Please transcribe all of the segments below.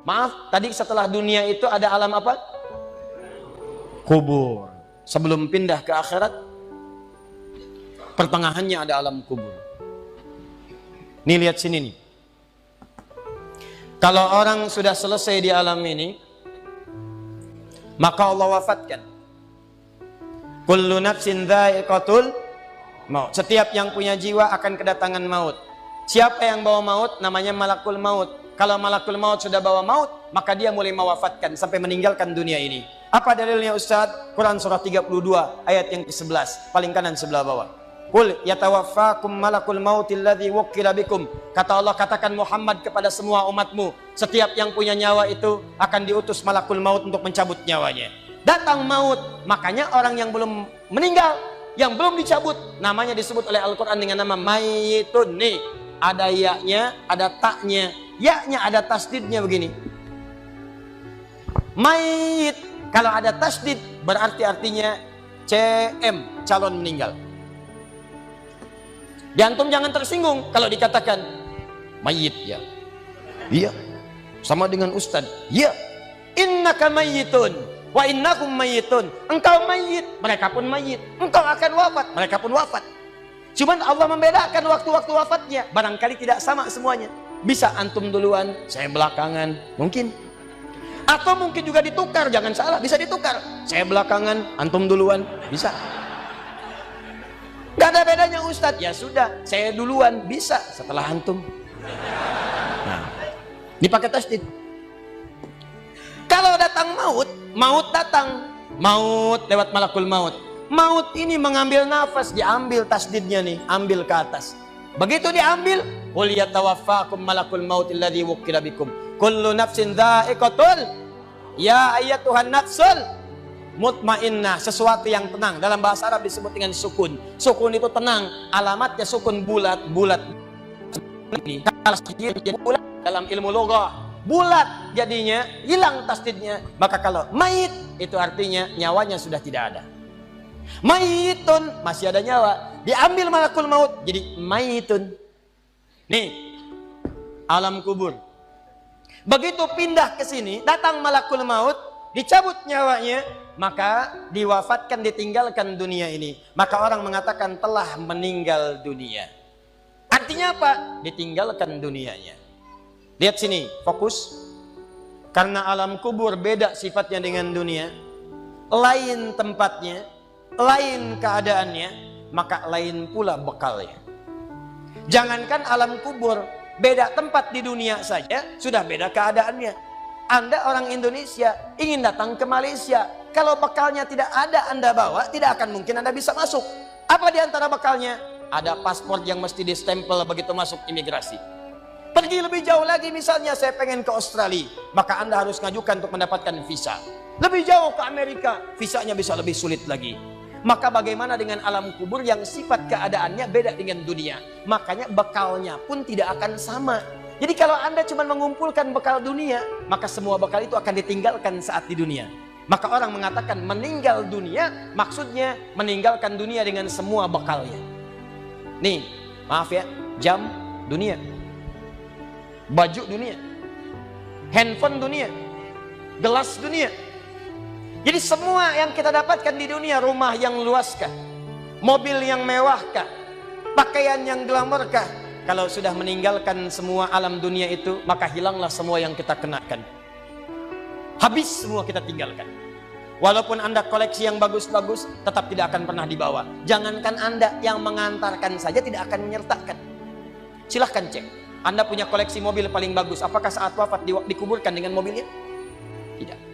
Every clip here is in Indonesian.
Maaf, tadi setelah dunia itu ada alam apa? Kubur. Sebelum pindah ke akhirat, pertengahannya ada alam kubur. Nih lihat sini nih. Kalau orang sudah selesai di alam ini, maka Allah wafatkan. Kullu nafsin dha'iqatul maut. Setiap yang punya jiwa akan kedatangan maut. Siapa yang bawa maut? Namanya malakul maut. Kalau malakul maut sudah bawa maut, maka dia mulai mewafatkan sampai meninggalkan dunia ini. Apa dalilnya Ustaz? Quran surah 32 ayat yang ke-11, paling kanan sebelah bawah. Qul yatawaffakum malakul mautil ladzi wukkila bikum. Kata Allah, katakan Muhammad kepada semua umatmu, setiap yang punya nyawa itu akan diutus malakul maut untuk mencabut nyawanya. Datang maut, makanya orang yang belum meninggal, yang belum dicabut, namanya disebut oleh Al-Quran dengan nama mayyitun. Nih, ada ya-nya, ada taknya. Ya-nya ada tasdidnya begini. Mayit. Kalau ada tasdid berarti artinya CM, calon meninggal. Diantum jangan tersinggung kalau dikatakan mayit ya. Iya. Sama dengan ustaz. Iya. Innaka mayyitun wa innakum mayyitun. Engkau mayit, mereka pun mayit. Engkau akan wafat, mereka pun wafat. Cuman Allah membedakan waktu-waktu wafatnya. Barangkali tidak sama semuanya. Bisa antum duluan, saya belakangan, mungkin. Atau mungkin juga ditukar, jangan salah, bisa ditukar. Saya belakangan, antum duluan, bisa. Gak ada bedanya Ustadz. Ya sudah, saya duluan, bisa setelah antum. Nah, dipakai tasdid. Kalau datang maut, maut datang. Maut lewat malakul maut. Maut ini mengambil nafas, diambil tasdidnya nih, ambil ke atas. Begitu diambil, qul yatawaffakum malakul maut alladzi wukkila bikum. Kullu nafsin dha'iqatul. Ya ayyatuhan nafsul mutmainnah, sesuatu yang tenang. Dalam bahasa Arab disebut dengan sukun. Sukun itu tenang, alamatnya sukun bulat. Ini bulat dalam ilmu loghah. Bulat jadinya, hilang tasdidnya. Maka kalau mayit itu artinya nyawanya sudah tidak ada. Mayitun masih ada nyawa, diambil malakul maut jadi mayitun. Nih alam kubur. Begitu pindah ke sini, datang malakul maut, dicabut nyawanya, maka diwafatkan, ditinggalkan dunia ini. Maka orang mengatakan telah meninggal dunia. Artinya apa? Ditinggalkan dunianya. Lihat sini, fokus. Karena alam kubur beda sifatnya dengan dunia, lain tempatnya, lain keadaannya, maka lain pula bekalnya. Jangankan alam kubur, beda tempat di dunia saja sudah beda keadaannya. Anda orang Indonesia ingin datang ke Malaysia, kalau bekalnya tidak ada Anda bawa, tidak akan mungkin Anda bisa masuk. Apa di antara bekalnya? Ada paspor yang mesti distempel begitu masuk imigrasi. Pergi lebih jauh lagi, misalnya saya pengen ke Australia, maka Anda harus ngajukan untuk mendapatkan visa. Lebih jauh ke Amerika, visanya bisa lebih sulit lagi. Maka bagaimana dengan alam kubur yang sifat keadaannya beda dengan dunia? Makanya bekalnya pun tidak akan sama. Jadi kalau Anda cuma mengumpulkan bekal dunia, maka semua bekal itu akan ditinggalkan saat di dunia. Maka orang mengatakan meninggal dunia, maksudnya meninggalkan dunia dengan semua bekalnya. Nih, maaf ya, jam dunia, baju dunia, handphone dunia, gelas dunia. Jadi semua yang kita dapatkan di dunia, rumah yang luaskah, mobil yang mewahkah, pakaian yang glamourkah, kalau sudah meninggalkan semua alam dunia itu, maka hilanglah semua yang kita kenakan. Habis semua kita tinggalkan. Walaupun Anda koleksi yang bagus-bagus, tetap tidak akan pernah dibawa. Jangankan Anda, yang mengantarkan saja tidak akan menyertakan. Silahkan cek. Anda punya koleksi mobil paling bagus, apakah saat wafat dikuburkan dengan mobilnya? Tidak.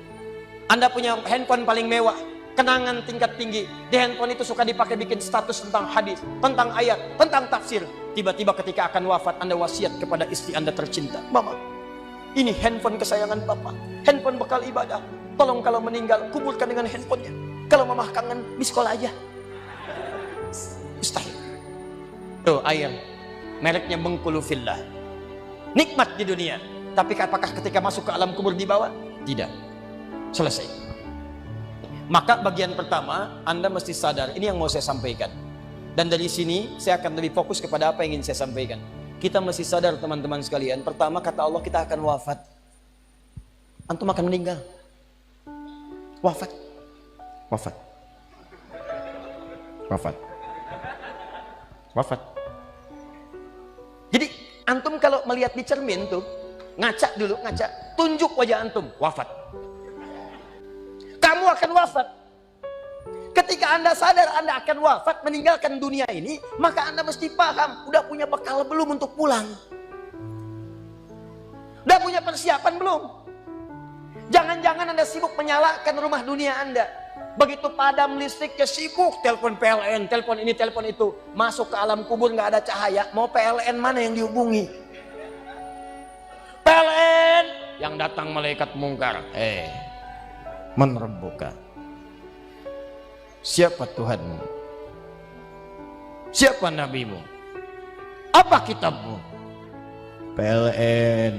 Anda punya handphone paling mewah, kenangan tingkat tinggi. Di handphone itu suka dipakai bikin status tentang hadis, tentang ayat, tentang tafsir. Tiba-tiba ketika akan wafat, Anda wasiat kepada istri Anda tercinta. Mama, ini handphone kesayangan Papa, handphone bekal ibadah. Tolong kalau meninggal, kuburkan dengan handphonenya. Kalau Mama kangen, miss call aja. Mustahil. Tuh air, mereknya Bengkulu Fillah. Nikmat di dunia. Tapi apakah ketika masuk ke alam kubur dibawa? Tidak. Selesai. Maka bagian pertama, Anda mesti sadar, ini yang mau saya sampaikan. Dan dari sini saya akan lebih fokus kepada apa yang ingin saya sampaikan. Kita mesti sadar teman-teman sekalian, pertama kata Allah kita akan wafat. antum akan meninggal. Wafat. Wafat. Wafat. Wafat. Jadi antum kalau melihat di cermin tuh, ngaca dulu, ngaca, tunjuk wajah antum, wafat. Kamu akan wafat. Ketika Anda sadar Anda akan wafat, meninggalkan dunia ini, maka Anda mesti paham, udah punya bekal belum untuk pulang? Udah punya persiapan belum? Jangan-jangan Anda sibuk menyalakan rumah dunia Anda. Begitu padam listriknya, sibuk telepon PLN, telepon ini, telepon itu. Masuk ke alam kubur nggak ada cahaya, mau PLN mana yang dihubungi? PLN yang datang malaikat mungkar. Menerbuka. Siapa Tuhanmu? Siapa nabimu? Apa kitabmu? PLN.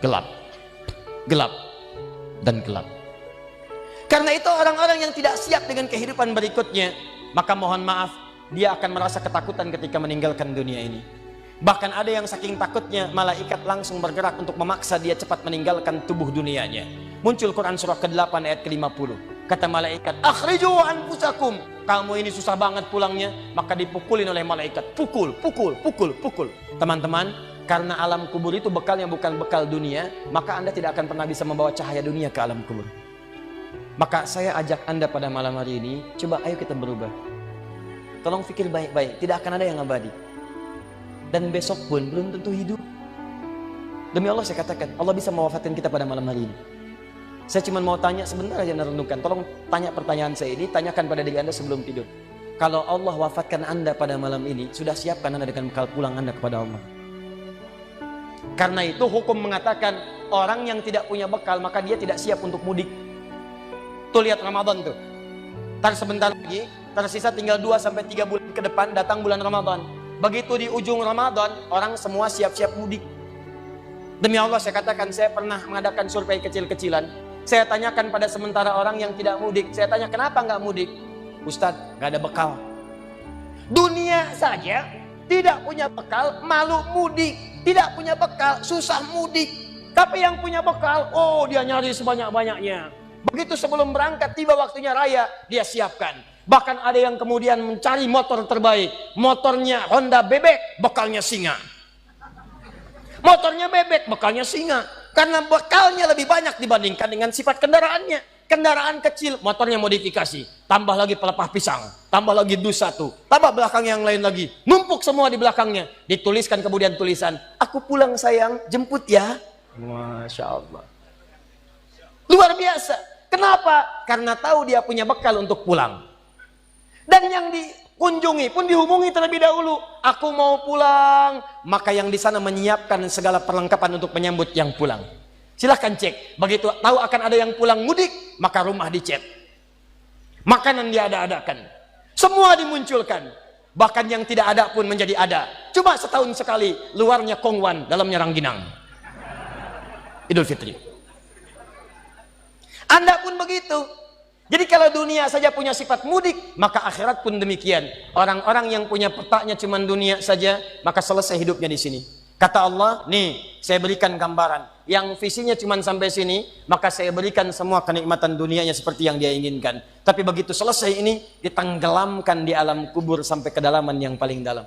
Gelap. Gelap dan gelap. Karena itu orang-orang yang tidak siap dengan kehidupan berikutnya, maka mohon maaf, dia akan merasa ketakutan ketika meninggalkan dunia ini. Bahkan ada yang saking takutnya, malaikat langsung bergerak untuk memaksa dia cepat meninggalkan tubuh dunianya. Muncul Quran surah ke-8 ayat ke-50. Kata malaikat, akhriju anfusakum. Kamu ini susah banget pulangnya, maka dipukulin oleh malaikat. Pukul, pukul, pukul, pukul. Teman-teman, karena alam kubur itu bekalnya bukan bekal dunia, maka Anda tidak akan pernah bisa membawa cahaya dunia ke alam kubur. Maka saya ajak Anda pada malam hari ini, coba ayo kita berubah. Tolong pikir baik-baik, tidak akan ada yang abadi. Dan besok pun belum tentu hidup. Demi Allah saya katakan, Allah bisa mewafatkan kita pada malam hari ini. Saya cuma mau tanya sebentar aja merenungkan. Tolong tanya pertanyaan saya ini, tanyakan pada diri Anda sebelum tidur. Kalau Allah wafatkan Anda pada malam ini, sudah siapkan Anda dengan bekal pulang Anda kepada Allah. Karena itu hukum mengatakan, orang yang tidak punya bekal, maka dia tidak siap untuk mudik. Tuh lihat Ramadan tuh. Ntar sebentar lagi, tersisa tinggal 2-3 bulan ke depan, datang bulan Ramadan. Begitu di ujung Ramadan, orang semua siap-siap mudik. Demi Allah saya katakan, saya pernah mengadakan survei kecil-kecilan. Saya tanyakan pada sementara orang yang tidak mudik, saya tanya kenapa nggak mudik? Ustadz, nggak ada bekal. Dunia saja tidak punya bekal, malu mudik. Tidak punya bekal, susah mudik. Tapi yang punya bekal, oh dia nyari sebanyak-banyaknya. Begitu sebelum berangkat, tiba waktunya raya, dia siapkan. Bahkan ada yang kemudian mencari motor terbaik. Motornya Honda bebek, bekalnya singa. Motornya bebek, bekalnya singa. Karena bekalnya lebih banyak dibandingkan dengan sifat kendaraannya. Kendaraan kecil, motornya modifikasi. Tambah lagi pelepah pisang. Tambah lagi dus satu. Tambah belakang yang lain lagi. Numpuk semua di belakangnya. Dituliskan kemudian tulisan, aku pulang sayang, jemput ya. Masya Allah. Luar biasa. Kenapa? Karena tahu dia punya bekal untuk pulang. Dan yang dikunjungi pun dihubungi terlebih dahulu. Aku mau pulang. Maka yang di sana menyiapkan segala perlengkapan untuk menyambut yang pulang. Silahkan cek. Begitu tahu akan ada yang pulang mudik, maka rumah dicet. Makanan diada-adakan. Semua dimunculkan. Bahkan yang tidak ada pun menjadi ada. Cuma setahun sekali. Luarnya kongwan, dalamnya rangginang. Idul Fitri. Anda pun begitu. Jadi kalau dunia saja punya sifat mudik, maka akhirat pun demikian. Orang-orang yang punya petaknya cuma dunia saja, maka selesai hidupnya di sini. Kata Allah, nih saya berikan gambaran. Yang visinya cuma sampai sini, maka saya berikan semua kenikmatan dunianya seperti yang dia inginkan. Tapi begitu selesai ini, ditenggelamkan di alam kubur sampai kedalaman yang paling dalam.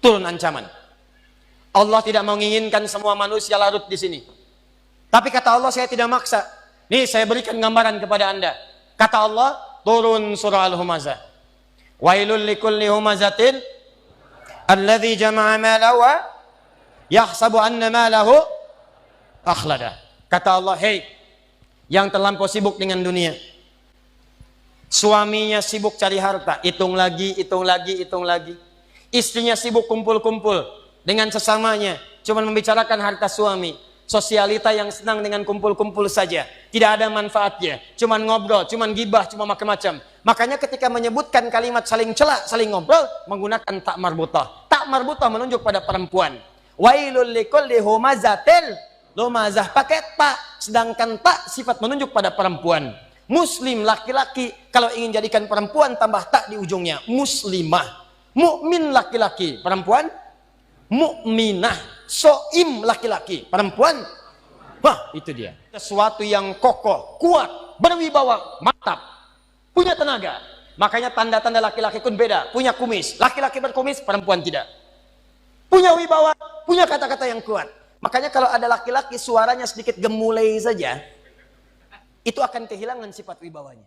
Turun ancaman. Allah tidak menginginkan semua manusia larut di sini. Tapi kata Allah, saya tidak maksa. Nih saya berikan gambaran kepada Anda. Kata Allah, turun surah Al-Humazah. Wailul likulli humazatin alladzi jama'a malahu wa yahsabu anna malahu akhlada. Kata Allah, hei yang terlampau sibuk dengan dunia. Suaminya sibuk cari harta, hitung lagi, hitung lagi, hitung lagi. Istrinya sibuk kumpul-kumpul dengan sesamanya, cuma membicarakan harta suami. Sosialita yang senang dengan kumpul-kumpul saja, tidak ada manfaatnya, cuman ngobrol, cuman gibah, cuma macam-macam. Makanya ketika menyebutkan kalimat saling celak, saling ngobrol, menggunakan tak marbutah. Tak marbutah menunjuk pada perempuan. Wailul likulli humazatil lumazah, pakai tak, sedangkan tak sifat menunjuk pada perempuan. Muslim laki-laki, kalau ingin jadikan perempuan tambah tak di ujungnya, muslimah. Mukmin laki-laki, perempuan mukminah. soim laki-laki, perempuan, wah itu dia. Sesuatu yang kokoh, kuat, berwibawa, mantap, punya tenaga. Makanya tanda-tanda laki-laki pun beda. Punya kumis, laki-laki berkumis, perempuan tidak. Punya wibawa, punya kata-kata yang kuat. Makanya kalau ada laki-laki suaranya sedikit gemulai saja, itu akan kehilangan sifat wibawanya.